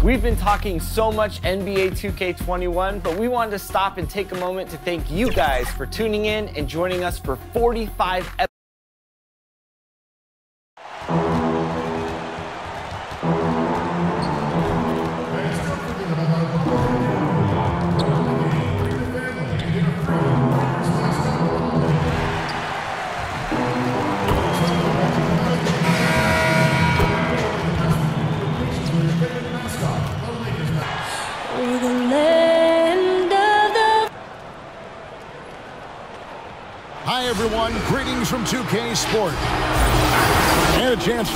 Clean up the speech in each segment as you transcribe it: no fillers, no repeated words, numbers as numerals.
We've been talking so much NBA 2K21, but we wanted to stop and take a moment to thank you guys for tuning in and joining us for 45 episodes. Hi everyone, greetings from 2K Sport. And a chance,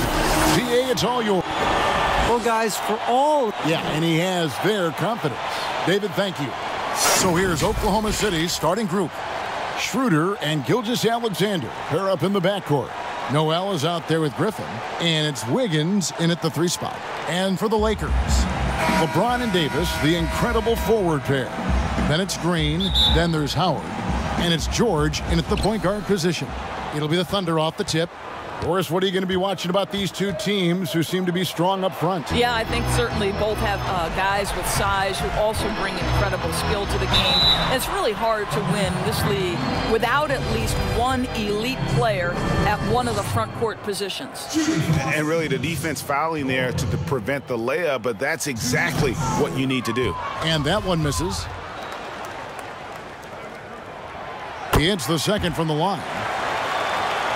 DA, it's all yours. Well guys, for all... Yeah, and he has their confidence. David, thank you. So here's Oklahoma City's starting group. Schroeder and Gilgeous-Alexander pair up in the backcourt. Noel is out there with Griffin, and it's Wiggins in at the 3 spot. And for the Lakers, LeBron and Davis, the incredible forward pair. Then it's Green, then there's Howard. And it's George in at the point guard position. It'll be the Thunder off the tip. Boris, what are you going to be watching about these two teams who seem to be strong up front? Yeah, I think certainly both have guys with size who also bring incredible skill to the game. And it's really hard to win this league without at least one elite player at one of the front court positions. And really the defense fouling there to prevent the layup, but that's exactly what you need to do. And that one misses. He hits the second from the line.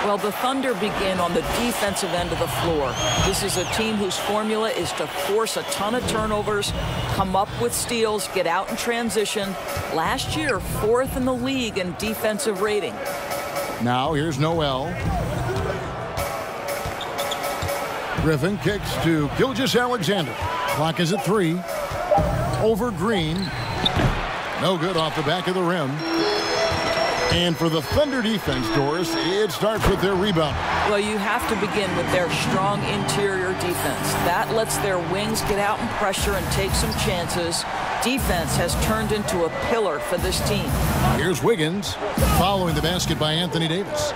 Well, the Thunder begin on the defensive end of the floor. This is a team whose formula is to force a ton of turnovers, come up with steals, get out in transition. Last year, 4th in the league in defensive rating. Now here's Noel. Griffin kicks to Gilgeous-Alexander. Clock is at 3. Over Green. No good off the back of the rim. And for the Thunder defense, Doris, it starts with their rebound. Well, you have to begin with their strong interior defense. That lets their wings get out in pressure and take some chances. Defense has turned into a pillar for this team. Here's Wiggins following the basket by Anthony Davis.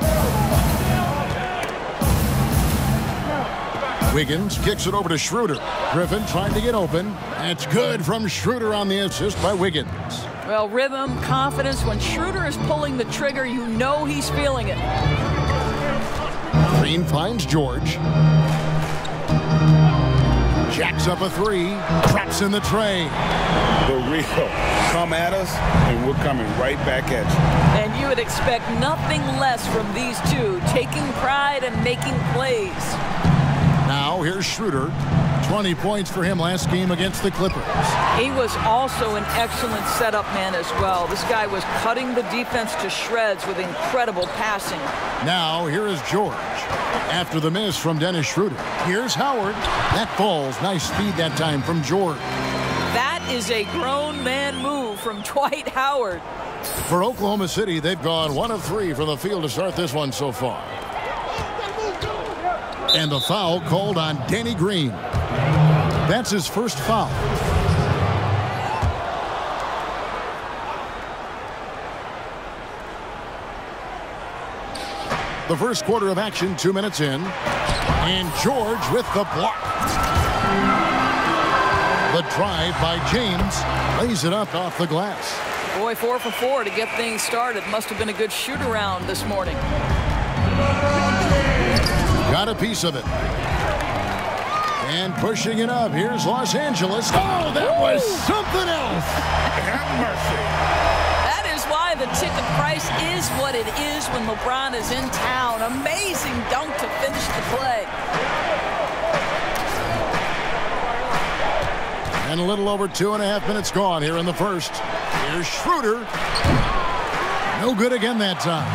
Wiggins kicks it over to Schroeder. Griffin trying to get open. That's good from Schroeder on the assist by Wiggins. Well, rhythm, confidence. When Schroeder is pulling the trigger, you know he's feeling it. Green finds George. Jacks up a 3. Traps in the tray. The real. Come at us, and we're coming right back at you. And you would expect nothing less from these two, taking pride and making plays. Now here's Schroeder. 20 points for him last game against the Clippers. He was also an excellent setup man as well. This guy was cutting the defense to shreds with incredible passing. Now here is George. After the miss from Dennis Schroeder. Here's Howard. That falls. Nice speed that time from George. That is a grown man move from Dwight Howard. For Oklahoma City, they've gone 1 of 3 from the field to start this one so far. And the foul called on Danny Green. That's his first foul. The first quarter of action, 2 minutes in. And George with the block. The drive by James lays it up off the glass. Boy, 4 for 4 to get things started. Must have been a good shoot-around this morning. Got a piece of it. And pushing it up. Here's Los Angeles. Oh, that was something else. Have mercy. That is why the ticket price is what it is when LeBron is in town. Amazing dunk to finish the play. And a little over 2.5 minutes gone here in the first. Here's Schroeder. No good again that time.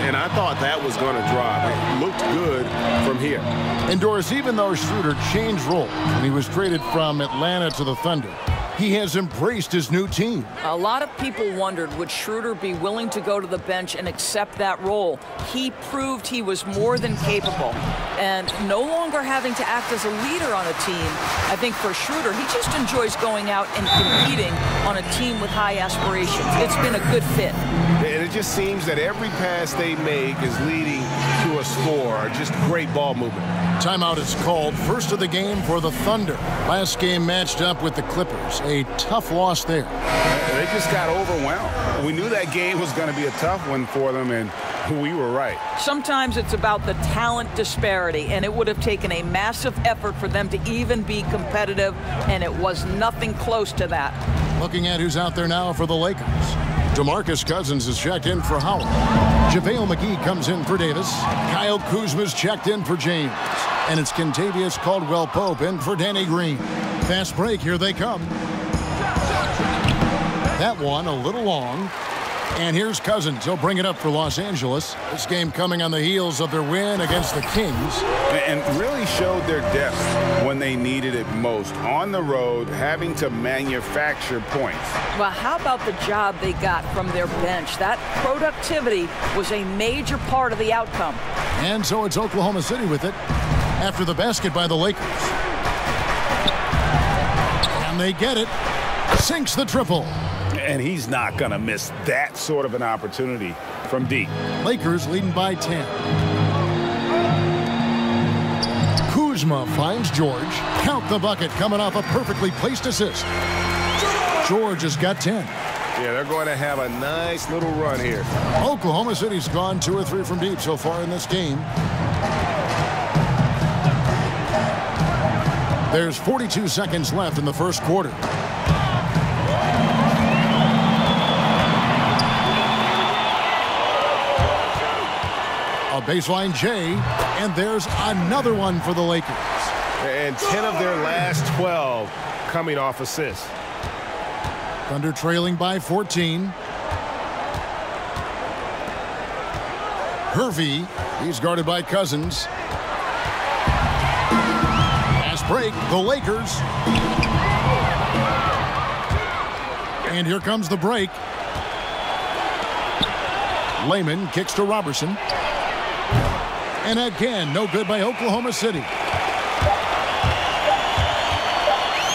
And I thought that was going to drop. It looked good from here. And Doris, even though Schroeder changed role when he was traded from Atlanta to the Thunder, he has embraced his new team. A lot of people wondered, would Schroeder be willing to go to the bench and accept that role? He proved he was more than capable. And no longer having to act as a leader on a team, I think for Schroeder, he just enjoys going out and competing on a team with high aspirations. It's been a good fit. And it just seems that every pass they make is leading to a score, or just great ball movement. Timeout is called. First of the game for the Thunder. Last game matched up with the Clippers. A tough loss there. They just got overwhelmed. We knew that game was going to be a tough one for them, and we were right. Sometimes it's about the talent disparity, and it would have taken a massive effort for them to even be competitive, and it was nothing close to that. Looking at who's out there now for the Lakers. DeMarcus Cousins is checked in for Howard. JaVale McGee comes in for Davis. Kyle Kuzma's checked in for James. And it's Kentavious Caldwell-Pope in for Danny Green. Fast break, here they come. That one a little long. And here's Cousins. He'll bring it up for Los Angeles. This game coming on the heels of their win against the Kings. And really showed their depth when they needed it most. On the road, having to manufacture points. Well, how about the job they got from their bench? That productivity was a major part of the outcome. And so it's Oklahoma City with it after the basket by the Lakers. And they get it. Sinks the triple. And he's not going to miss that sort of an opportunity from deep. Lakers leading by 10. Kuzma finds George. Count the bucket coming off a perfectly placed assist. George has got 10. Yeah, they're going to have a nice little run here. Oklahoma City's gone 2 or 3 from deep so far in this game. There's 42 seconds left in the first quarter. A baseline J, and there's another one for the Lakers. And 10 of their last 12 coming off assists. Thunder trailing by 14. Hervey, he's guarded by Cousins. Fast break, the Lakers. And here comes the break. Layman kicks to Robertson. And again, no good by Oklahoma City.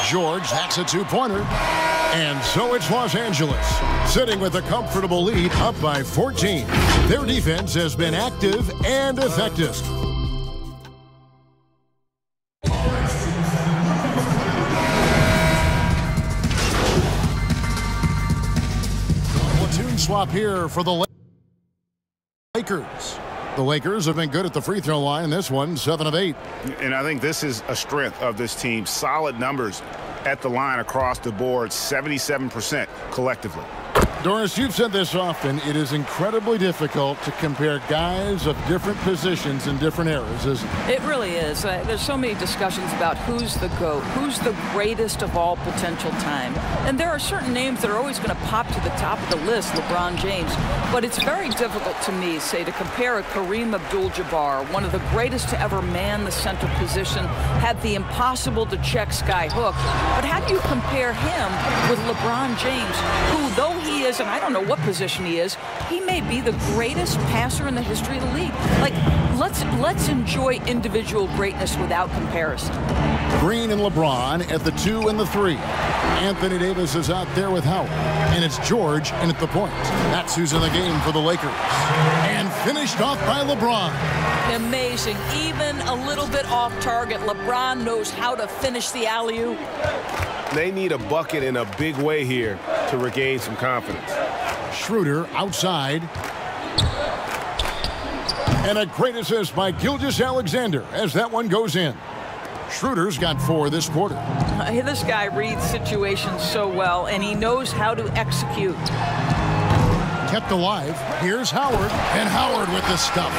George, that's a 2-pointer. And so it's Los Angeles, sitting with a comfortable lead, up by 14. Their defense has been active and effective. Platoon swap here for the Lakers. The Lakers have been good at the free throw line in this one, 7 of 8. And I think this is a strength of this team. Solid numbers at the line across the board, 77% collectively. Doris, you've said this often. It is incredibly difficult to compare guys of different positions in different eras, isn't it? It really is. There's so many discussions about who's the GOAT, who's the greatest of all potential time. And there are certain names that are always going to pop to the top of the list, LeBron James. But it's very difficult to me, say, to compare a Kareem Abdul-Jabbar, one of the greatest to ever man the center position, had the impossible to check sky hook. But how do you compare him with LeBron James, who, though he is, and I don't know what position he is, he may be the greatest passer in the history of the league. Like, let's enjoy individual greatness without comparison. Green and LeBron at the 2 and the 3. Anthony Davis is out there with Howard. And it's George in at the point. That's who's in the game for the Lakers. And finished off by LeBron. Amazing. Even a little bit off target, LeBron knows how to finish the alley-oop. They need a bucket in a big way here to regain some confidence. Schroeder outside. And a great assist by Gilgeous-Alexander as that one goes in. Schroeder's got 4 this quarter. This guy reads situations so well, and he knows how to execute. Kept alive. Here's Howard, and Howard with the stuff.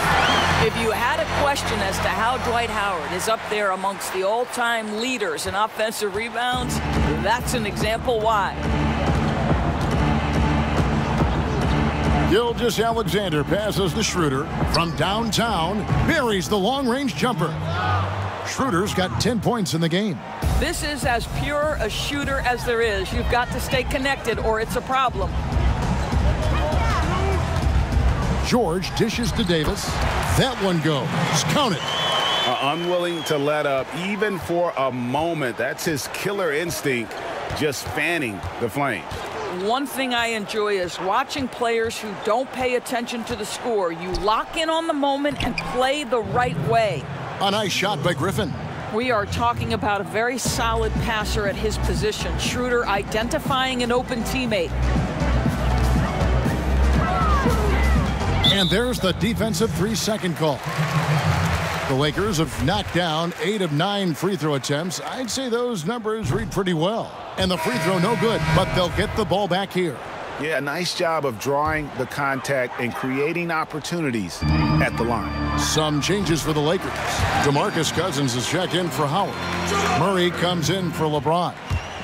If you had a question as to how Dwight Howard is up there amongst the all-time leaders in offensive rebounds, that's an example why. Gilgeous-Alexander passes to Schroeder from downtown, buries the long-range jumper. Schroeder's got 10 points in the game. This is as pure a shooter as there is. You've got to stay connected or it's a problem. George dishes to Davis. That one goes. Count it. Unwilling to let up even for a moment. That's his killer instinct, just fanning the flames. One thing I enjoy is watching players who don't pay attention to the score. You lock in on the moment and play the right way. A nice shot by Griffin. We are talking about a very solid passer at his position. Schroeder identifying an open teammate. And there's the defensive 3-second call. The Lakers have knocked down 8 of 9 free throw attempts. I'd say those numbers read pretty well. And the free throw no good, but they'll get the ball back here. Yeah, nice job of drawing the contact and creating opportunities at the line. Some changes for the Lakers. DeMarcus Cousins is checked in for Howard. Murray comes in for LeBron.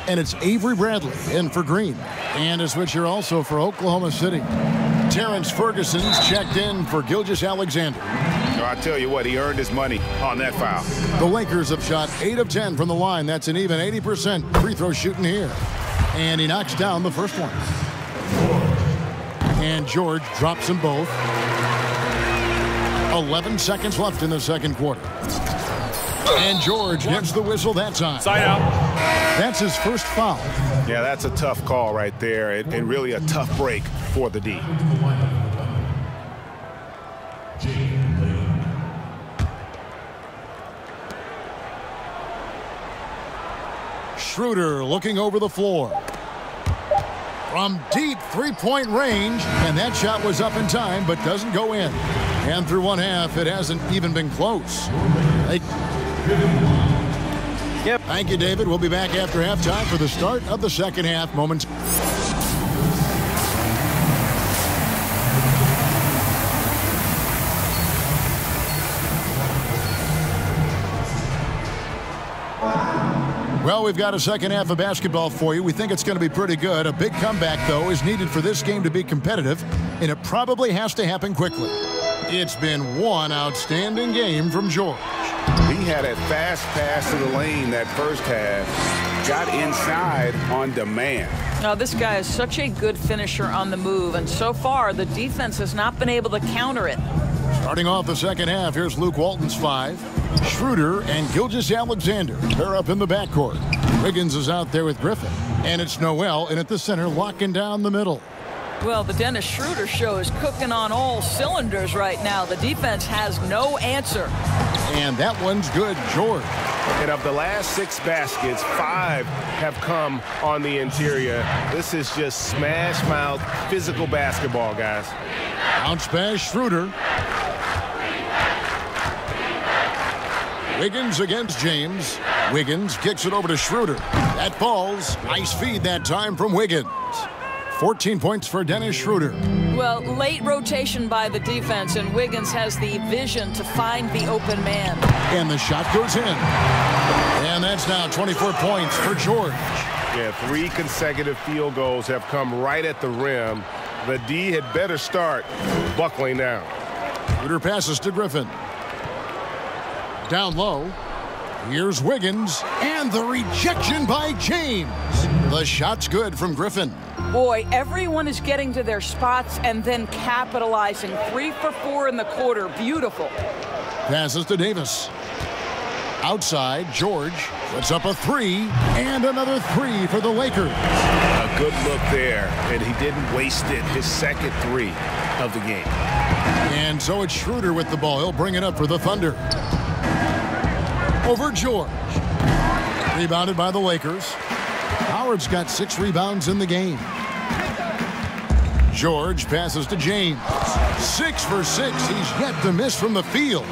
And it's Avery Bradley in for Green. And a switcher also for Oklahoma City. Terrence Ferguson's checked in for Gilgeous-Alexander. I tell you what, he earned his money on that foul. The Lakers have shot 8 of 10 from the line. That's an even 80% free throw shooting here. And he knocks down the first one. And George drops them both. 11 seconds left in the second quarter. And George gets the whistle that time. Side out. That's his first foul. Yeah, that's a tough call right there, and really a tough break for the D. Schroeder looking over the floor. From deep three-point range, and that shot was up in time, but doesn't go in. And through one half, it hasn't even been close. Yep. Thank you, David. We'll be back after halftime for the start of the second half. Moments. Well, we've got a second half of basketball for you. We think it's going to be pretty good. A big comeback, though, is needed for this game to be competitive, and it probably has to happen quickly. It's been one outstanding game from George. He had a fast pass to the lane that first half. Got inside on demand. Now, this guy is such a good finisher on the move, and so far the defense has not been able to counter it. Starting off the second half, here's Luke Walton's 5. Schroeder and Gilgeous-Alexander. They're up in the backcourt. Wiggins is out there with Griffin. And it's Noel in at the center, locking down the middle. Well, the Dennis Schroeder show is cooking on all cylinders right now. The defense has no answer. And that one's good, George. And of the last 6 baskets, 5 have come on the interior. This is just smash mouth physical basketball, guys. Bounce pass, Schroeder. Wiggins against James. Wiggins kicks it over to Schroeder. That falls. Nice feed that time from Wiggins. 14 points for Dennis Schroeder. Well, late rotation by the defense, and Wiggins has the vision to find the open man. And the shot goes in. And that's now 24 points for George. Yeah, 3 consecutive field goals have come right at the rim. The D had better start buckling down. Schroeder passes to Griffin. Down low. Here's Wiggins. And the rejection by James. The shot's good from Griffin. Boy, everyone is getting to their spots and then capitalizing. 3 for 4 in the quarter. Beautiful. Passes to Davis. Outside, George puts up a 3. And another 3 for the Lakers. A good look there, and he didn't waste it. His second 3 of the game. And so it's Schroeder with the ball. He'll bring it up for the Thunder. Over George. Rebounded by the Lakers. Howard's got 6 rebounds in the game. George passes to James. 6 for 6. He's yet to miss from the field.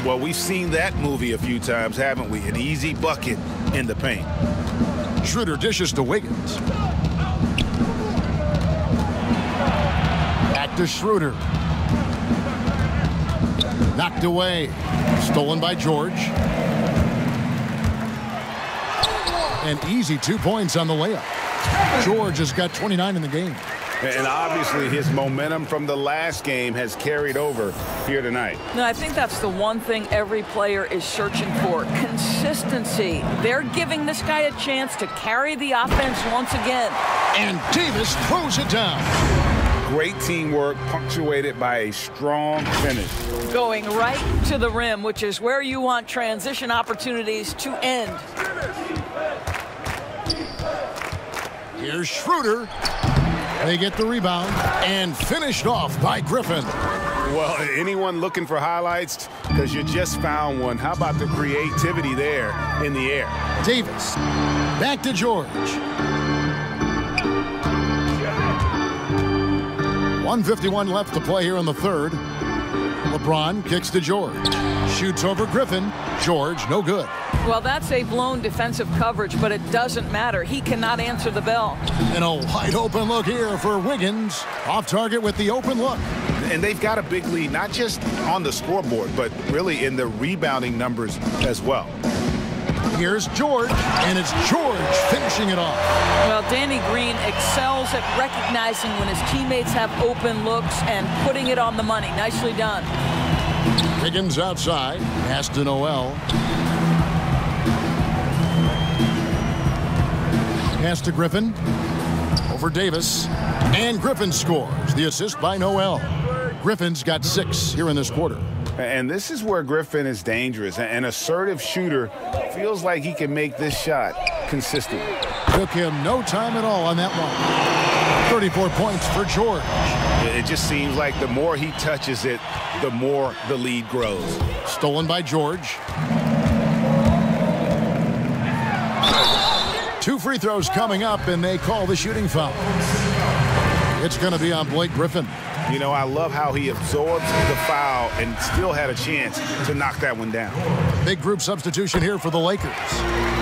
Well, we've seen that movie a few times, haven't we? An easy bucket in the paint. Schroeder dishes to Wiggins. Back to Schroeder. Knocked away. Stolen by George. An easy 2 points on the layup. George has got 29 in the game. And obviously his momentum from the last game has carried over here tonight. No, I think that's the one thing every player is searching for. Consistency. They're giving this guy a chance to carry the offense once again. And Davis throws it down. Great teamwork punctuated by a strong finish. Going right to the rim, which is where you want transition opportunities to end. Here's Schroeder. They get the rebound and finished off by Griffin. Well, anyone looking for highlights? Because you just found one. How about the creativity there in the air? Davis. Back to George. 1:51 left to play here in the third. LeBron kicks to George. Shoots over Griffin. George, no good. Well, that's a blown defensive coverage, but it doesn't matter. He cannot answer the bell. And a wide open look here for Wiggins. Off target with the open look. And they've got a big lead, not just on the scoreboard, but really in the rebounding numbers as well. Here's George, and it's George finishing it off. Well, Danny Green excels at recognizing when his teammates have open looks and putting it on the money. Nicely done. Higgins outside. Pass to Noel. Pass to Griffin. Over Davis. And Griffin scores. The assist by Noel. Griffin's got 6 here in this quarter. And this is where Griffin is dangerous. An assertive shooter feels like he can make this shot consistently. Took him no time at all on that one. 34 points for George. It just seems like the more he touches it, the more the lead grows. Stolen by George. 2 free throws coming up, and they call the shooting foul. It's going to be on Blake Griffin. You know, I love how he absorbs the foul and still had a chance to knock that one down. Big group substitution here for the Lakers.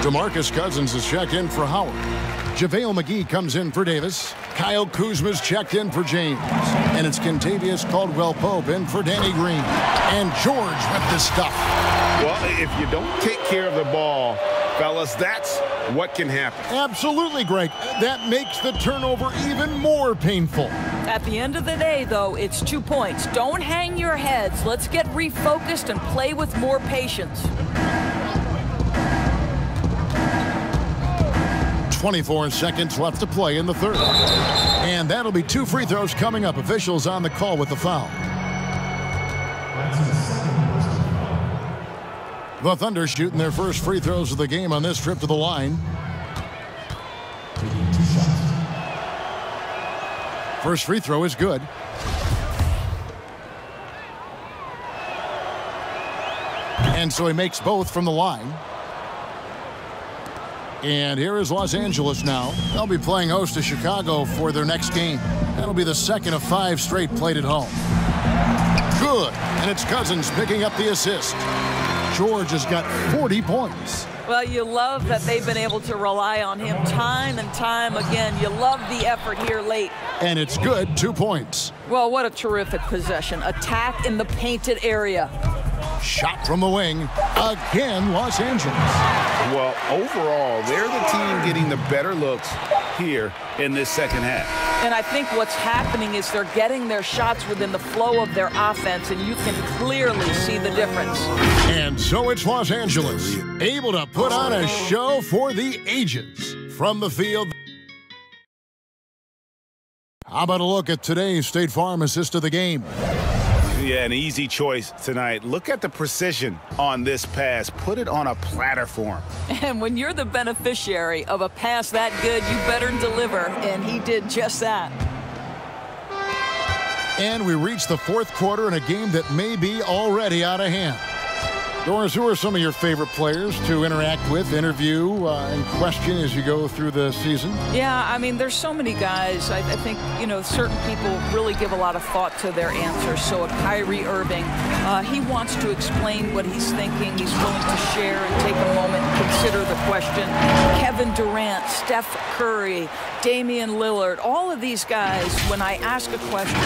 DeMarcus Cousins is checked in for Howard. JaVale McGee comes in for Davis. Kyle Kuzma's checked in for James. And it's Kentavious Caldwell-Pope in for Danny Green. And George with the stuff. Well, if you don't take care of the ball, fellas, that's what can happen. Absolutely, Greg. That makes the turnover even more painful. At the end of the day, though, it's 2 points. Don't hang your heads. Let's get refocused and play with more patience. 24 seconds left to play in the third. And that'll be 2 free throws coming up. Officials on the call with the foul. The Thunder shooting their first free throws of the game on this trip to the line. First free throw is good. And so he makes both from the line. And here is Los Angeles now. They'll be playing host to Chicago for their next game. That'll be the second of 5 straight played at home. Good. And it's Cousins picking up the assist. George has got 40 points. Well, you love that they've been able to rely on him time and time again. You love the effort here late. And it's good, 2 points. Well, what a terrific possession. Attack in the painted area. Shot from the wing. Again, Los Angeles. Well, overall, they're the team getting the better looks here in this second half. And I think what's happening is they're getting their shots within the flow of their offense, and you can clearly see the difference. And so it's Los Angeles, able to put on a show for the ages. From the field. How about a look at today's State Farm assist of the game? Yeah, an easy choice tonight. Look at the precision on this pass. Put it on a platter for him. And when you're the beneficiary of a pass that good, you better deliver, and he did just that. And we reach the fourth quarter in a game that may be already out of hand. Doris, who are some of your favorite players to interact with, interview, and question as you go through the season? Yeah, I mean, there's so many guys. I think, you know, certain people really give a lot of thought to their answers. So Kyrie Irving, he wants to explain what he's thinking. He's willing to share and take a moment and consider the question. Kevin Durant, Steph Curry, Damian Lillard, all of these guys, when I ask a question,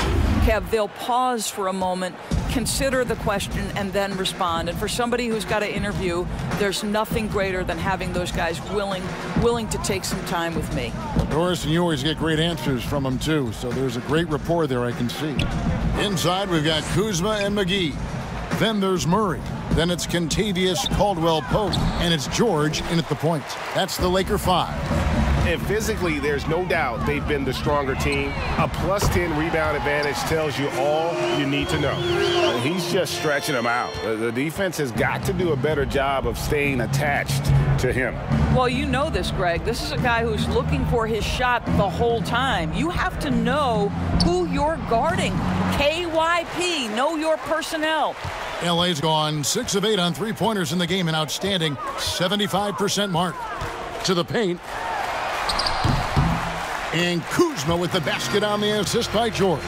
Kev, they'll pause for a moment, consider the question, and then respond. And for somebody who's got to interview, there's nothing greater than having those guys willing to take some time with me. Doris, and you always get great answers from them, too. So there's a great rapport there, I can see. Inside, we've got Kuzma and McGee. Then there's Murray. Then it's Kentavious Caldwell-Pope. And it's George in at the point. That's the Laker 5. And physically, there's no doubt they've been the stronger team. A +10 rebound advantage tells you all you need to know. And he's just stretching them out. The defense has got to do a better job of staying attached to him. Well, you know this, Greg. This is a guy who's looking for his shot the whole time. You have to know who you're guarding. KYP, know your personnel. LA's gone 6 of 8 on three-pointers in the game, an outstanding 75% mark. To the paint. And Kuzma with the basket on the assist by George.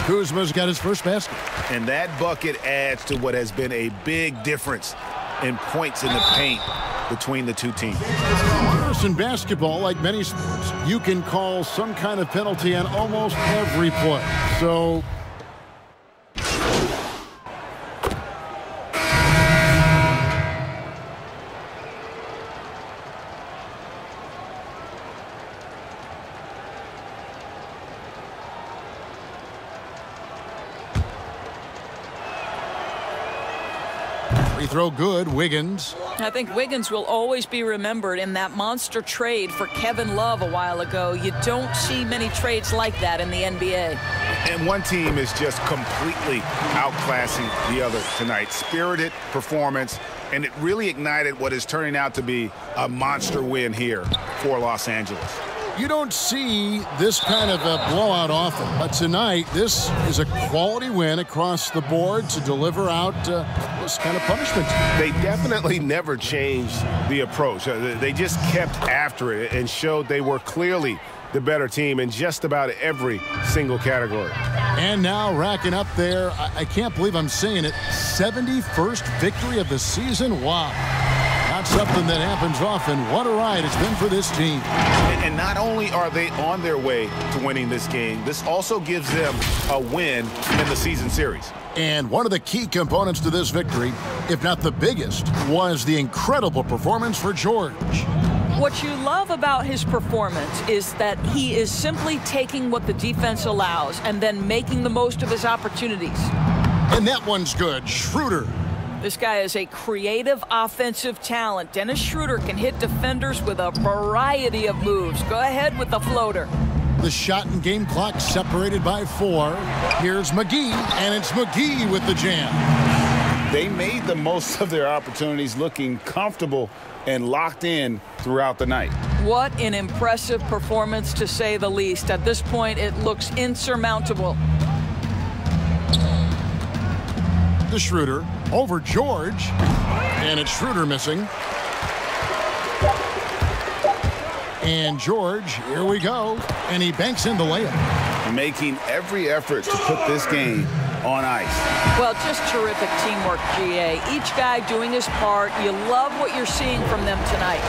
Kuzma's got his first basket. And that bucket adds to what has been a big difference in points in the paint between the two teams. In basketball, like many sports, you can call some kind of penalty on almost every play. So free throw good, Wiggins. I think Wiggins will always be remembered in that monster trade for Kevin Love a while ago. You don't see many trades like that in the NBA. And one team is just completely outclassing the other tonight. Spirited performance, and it really ignited what is turning out to be a monster win here for Los Angeles. You don't see this kind of a blowout often, but tonight this is a quality win across the board to deliver out this kind of punishment. They definitely never changed the approach. They just kept after it and showed they were clearly the better team in just about every single category. And now racking up there, I can't believe I'm saying it, 71st victory of the season. Wow. Not something that happens often. What a ride it's been for this team. And not only are they on their way to winning this game, this also gives them a win in the season series. And one of the key components to this victory, if not the biggest, was the incredible performance for George. What you love about his performance is that he is simply taking what the defense allows and then making the most of his opportunities. And that one's good. Schroeder. This guy is a creative offensive talent. Dennis Schroeder can hit defenders with a variety of moves. Go ahead with the floater. The shot and game clock separated by 4. Here's McGee, and it's McGee with the jam. They made the most of their opportunities, looking comfortable and locked in throughout the night. What an impressive performance, to say the least. At this point, it looks insurmountable. To Schroeder, over George, and it's Schroeder missing. And George, here we go, and he banks in the layup. Making every effort to put this game on ice. Well, just terrific teamwork, GA. Each guy doing his part. You love what you're seeing from them tonight.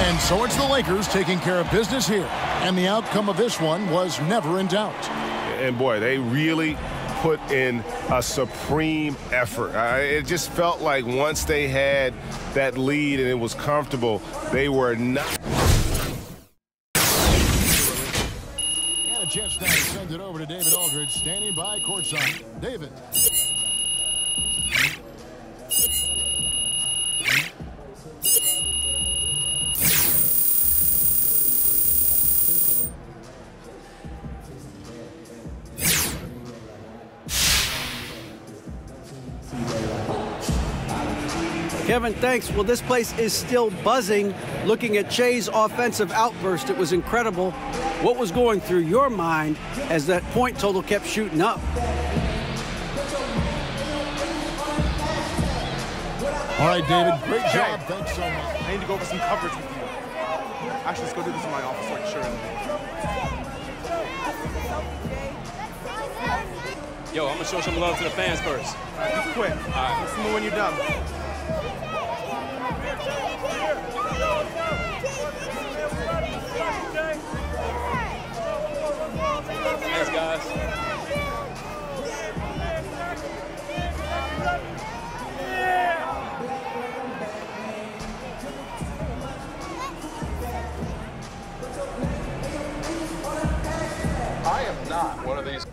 And so it's the Lakers taking care of business here. And the outcome of this one was never in doubt. And boy, they really put in a supreme effort. It just felt like once they had that lead and it was comfortable, they were not. And a chance now to send it over to David Aldridge, standing by courtside. David. Kevin, thanks. Well, this place is still buzzing. Looking at Che's offensive outburst, it was incredible. What was going through your mind as that point total kept shooting up? All right, David, great job. Thanks so much. I need to go over some coverage with you. Actually, let's go do this in my office so I can show you. Yo, I'm gonna show some love to the fans first. All right, be quick. All right. Let's move when you're done. Thanks, guys. I am not one of these.